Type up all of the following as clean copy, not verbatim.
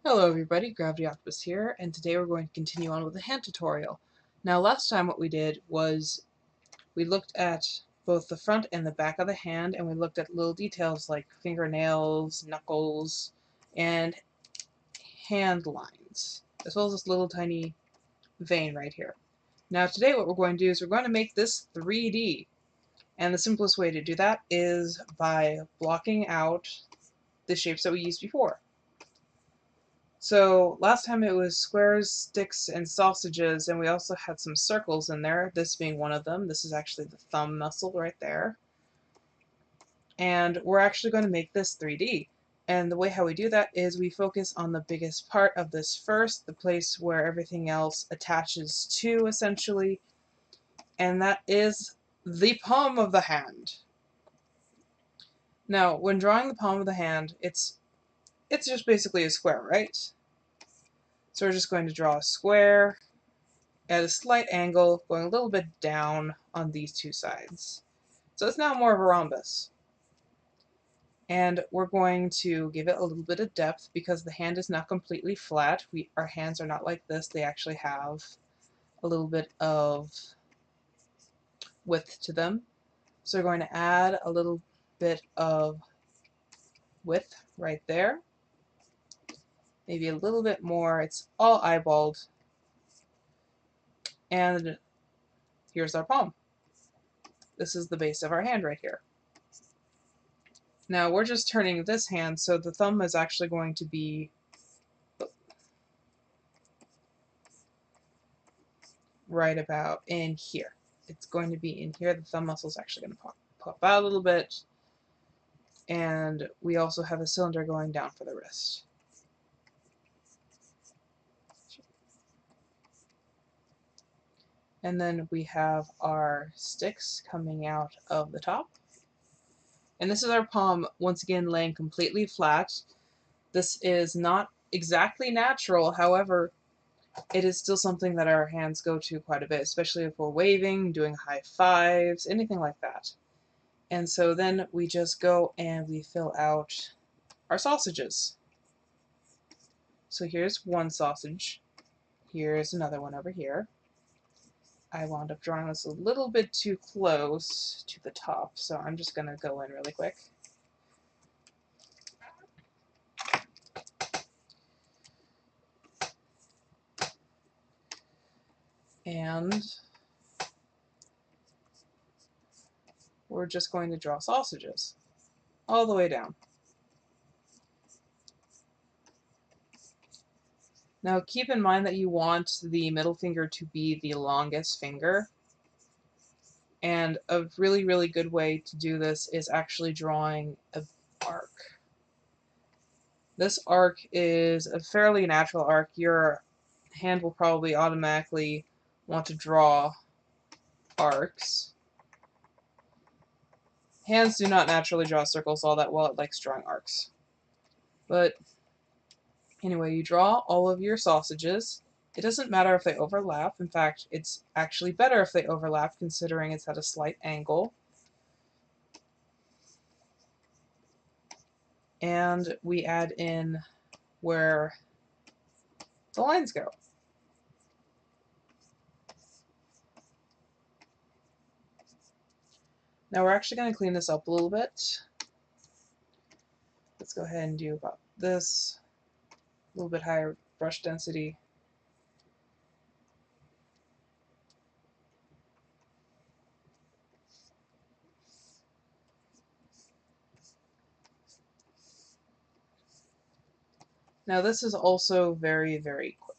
Hello everybody, Gravity Octopus here, and today we're going to continue on with the hand tutorial. Now last time what we did was we looked at both the front and the back of the hand, and we looked at little details like fingernails, knuckles, and hand lines, as well as this little tiny vein right here. Now today what we're going to do is we're going to make this 3D, and the simplest way to do that is by blocking out the shapes that we used before. So last time it was squares, sticks, and sausages, and we also had some circles in there, this being one of them. This is actually the thumb muscle right there. And we're actually going to make this 3D. And the way how we do that is we focus on the biggest part of this first, the place where everything else attaches to, essentially, and that is the palm of the hand. Now, when drawing the palm of the hand, it's just basically a square, right? So we're just going to draw a square at a slight angle, going a little bit down on these two sides. So it's now more of a rhombus. And we're going to give it a little bit of depth because the hand is not completely flat. Our hands are not like this. They actually have a little bit of width to them. So we're going to add a little bit of width right there. Maybe a little bit more. It's all eyeballed. And here's our palm. This is the base of our hand right here. Now we're just turning this hand, so the thumb is actually going to be right about in here. It's going to be in here. The thumb muscle is actually going to pop out a little bit. And we also have a cylinder going down for the wrist. And then we have our sticks coming out of the top. And this is our palm, once again, laying completely flat. This is not exactly natural, however, it is still something that our hands go to quite a bit, especially if we're waving, doing high fives, anything like that. And so then we just go and we fill out our sausages. So here's one sausage. Here's another one over here. I wound up drawing this a little bit too close to the top, so I'm just going to go in really quick. And we're just going to draw sausages all the way down. Now keep in mind that you want the middle finger to be the longest finger, and a really, really good way to do this is actually drawing an arc. This arc is a fairly natural arc. Your hand will probably automatically want to draw arcs. Hands do not naturally draw circles all that well. It likes drawing arcs. But anyway, you draw all of your sausages. It doesn't matter if they overlap. In fact, it's actually better if they overlap, considering it's at a slight angle. And we add in where the lines go. Now we're actually going to clean this up a little bit. Let's go ahead and do about this. A little bit higher brush density. Now this is also very, very quick.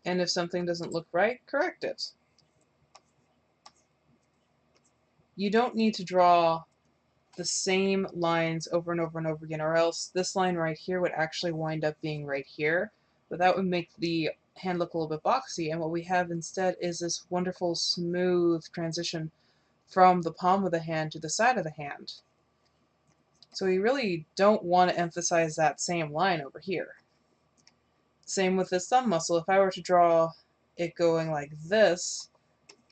And if something doesn't look right, correct it. You don't need to draw the same lines over and over and over again, or else this line right here would actually wind up being right here, but that would make the hand look a little bit boxy, and what we have instead is this wonderful smooth transition from the palm of the hand to the side of the hand. So we really don't want to emphasize that same line over here. Same with this thumb muscle. If I were to draw it going like this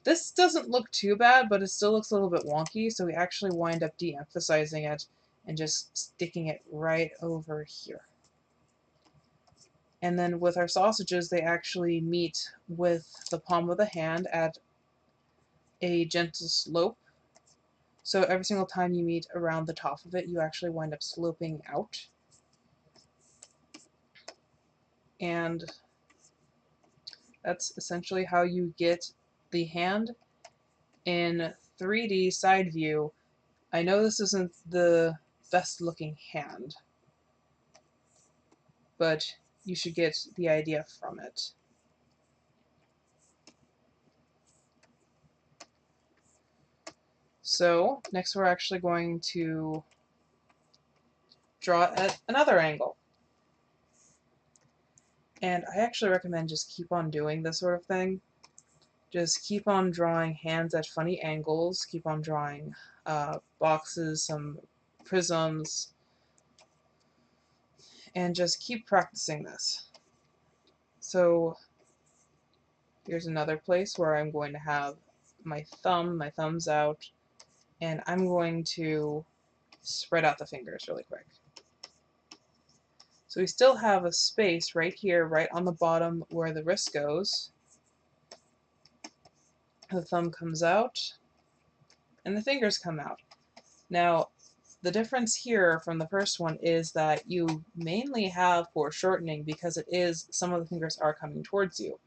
This doesn't look too bad, but it still looks a little bit wonky, so we actually wind up de-emphasizing it and just sticking it right over here. And then with our sausages, they actually meet with the palm of the hand at a gentle slope. So every single time you meet around the top of it, you actually wind up sloping out. And that's essentially how you get the hand in 3D side view. I know this isn't the best looking hand, but you should get the idea from it. So next we're actually going to draw at another angle. And I actually recommend just keep on doing this sort of thing. Just keep on drawing hands at funny angles, keep on drawing boxes, some prisms, and just keep practicing this. So here's another place where I'm going to have my thumbs out, and I'm going to spread out the fingers really quick. So we still have a space right here, right on the bottom where the wrist goes. The thumb comes out, and the fingers come out. Now, the difference here from the first one is that you mainly have foreshortening because some of the fingers are coming towards you.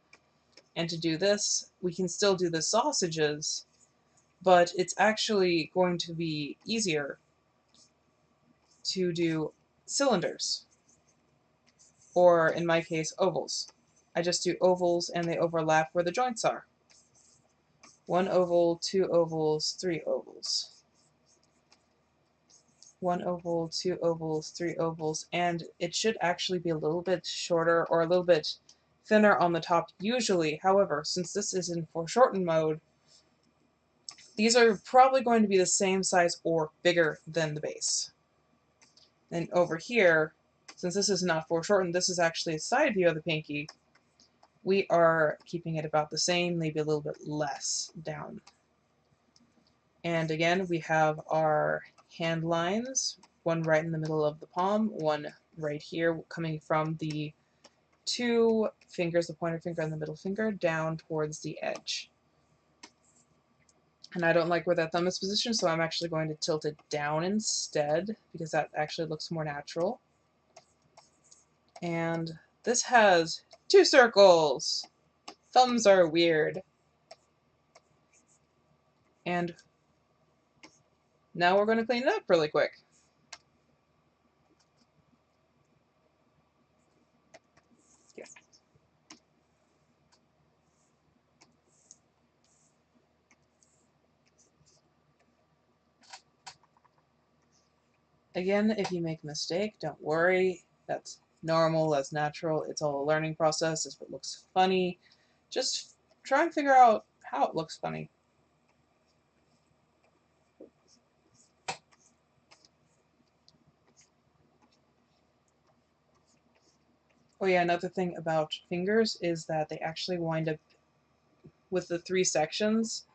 And to do this, we can still do the sausages, but it's actually going to be easier to do cylinders, or in my case, ovals. I just do ovals and they overlap where the joints are. 1 oval, 2 ovals, 3 ovals. 1 oval, 2 ovals, 3 ovals, and it should actually be a little bit shorter or a little bit thinner on the top usually. However, since this is in foreshorten mode, these are probably going to be the same size or bigger than the base. And over here, since this is not foreshortened, this is actually a side view of the pinky, we are keeping it about the same, maybe a little bit less down. And again, we have our hand lines, one right in the middle of the palm, one right here coming from the 2 fingers, the pointer finger and the middle finger, down towards the edge. And I don't like where that thumb is positioned, so I'm actually going to tilt it down instead, because that actually looks more natural. And this has 2 circles! Thumbs are weird. And now we're going to clean it up really quick. Yeah. Again, if you make a mistake, don't worry. That's normal, that's natural. It's all a learning process. If it looks funny, just try and figure out how it looks funny. Oh yeah, another thing about fingers is that they actually wind up with the 3 sections.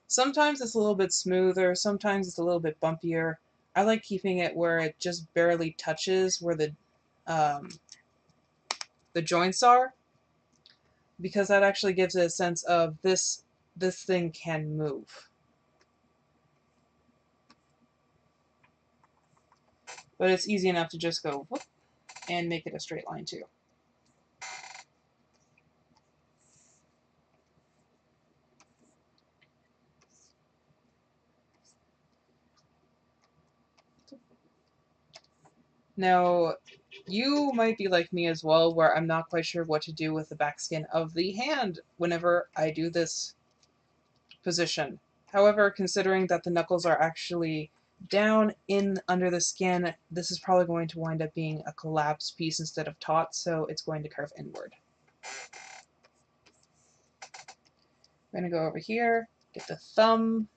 Sometimes it's a little bit smoother, sometimes it's a little bit bumpier. I like keeping it where it just barely touches where the joints are, because that actually gives it a sense of this thing can move. But it's easy enough to just go whoop and make it a straight line too. Now, you might be like me as well, where I'm not quite sure what to do with the back skin of the hand whenever I do this position. However, considering that the knuckles are actually down in under the skin, this is probably going to wind up being a collapsed piece instead of taut, so it's going to curve inward. I'm going to go over here, get the thumb,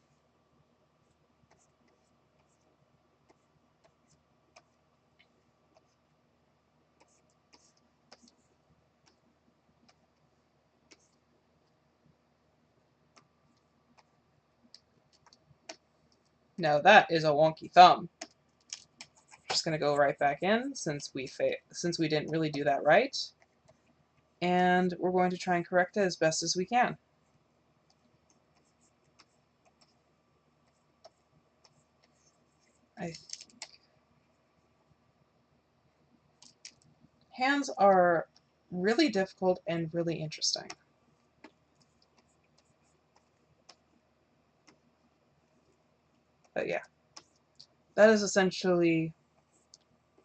Now that is a wonky thumb. Just gonna go right back in since we didn't really do that right. And we're going to try and correct it as best as we can. Hands are really difficult and really interesting. But yeah, that is essentially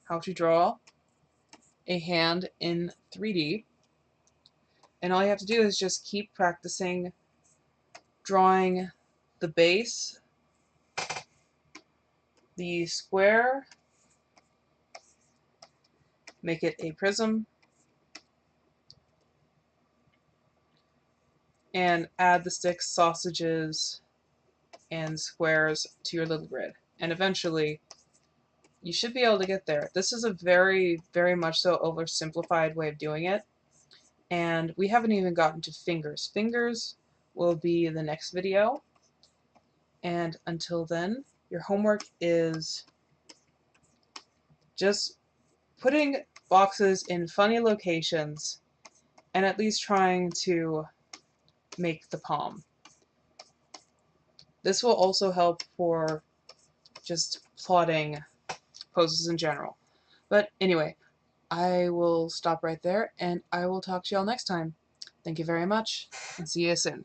how to draw a hand in 3D. And all you have to do is just keep practicing drawing the base, the square, make it a prism, and add the sticks, sausages, and squares to your little grid. And eventually, you should be able to get there. This is a very, very much so oversimplified way of doing it. And we haven't even gotten to fingers. Fingers will be the next video. And until then, your homework is just putting boxes in funny locations and at least trying to make the palm. This will also help for just plotting poses in general. But anyway, I will stop right there and I will talk to y'all next time. Thank you very much and see you soon.